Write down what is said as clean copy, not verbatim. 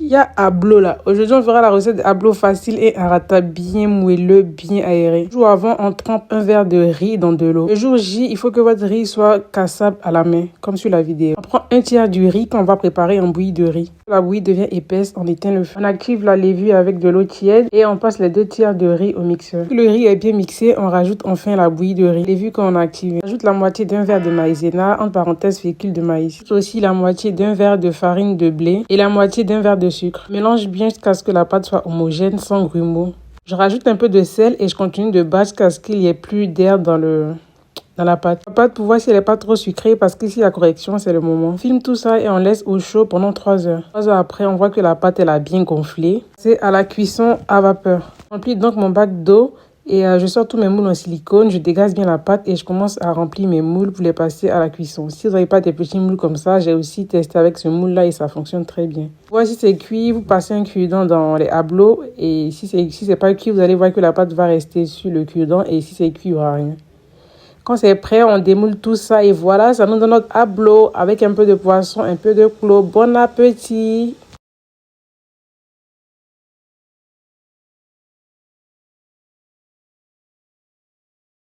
Il y a Ablo là. Aujourd'hui, on fera la recette d'Ablo facile et un rata bien moelleux, bien aéré. Le jour avant, on trempe un verre de riz dans de l'eau. Le jour J, il faut que votre riz soit cassable à la main, comme sur la vidéo. On prend un tiers du riz qu'on va préparer en bouillie de riz. La bouillie devient épaisse, on éteint le feu. On active la levure avec de l'eau tiède et on passe les 2 tiers de riz au mixeur. Si le riz est bien mixé, on rajoute enfin la bouillie de riz. Levure qu'on a activée. On ajoute la moitié d'un verre de maïzena, entre parenthèses fécule de maïs. On ajoute aussi la moitié d'un verre de farine de blé et la moitié d'un verre de sucre. Mélange bien jusqu'à ce que la pâte soit homogène, sans grumeaux. Je rajoute un peu de sel et je continue de battre jusqu'à ce qu'il n'y ait plus d'air dans la pâte. La pâte pour voir si elle n'est pas trop sucrée parce qu'ici la correction c'est le moment. On filme tout ça et on laisse au chaud pendant 3 heures. 3 heures après, on voit que la pâte elle a bien gonflé. C'est à la cuisson à vapeur. Je remplis donc mon bac d'eau et je sors tous mes moules en silicone. Je dégaze bien la pâte et je commence à remplir mes moules pour les passer à la cuisson. Si vous n'avez pas des petits moules comme ça, j'ai aussi testé avec ce moule là et ça fonctionne très bien. Voici c'est cuit, vous passez un cure-dent dans les ablos et si c'est pas cuit, vous allez voir que la pâte va rester sur le cure-dent et si c'est cuit, il n'y aura rien. Quand c'est prêt, on démoule tout ça et voilà, ça nous donne notre ablo avec un peu de poisson, un peu de clos. Bon appétit!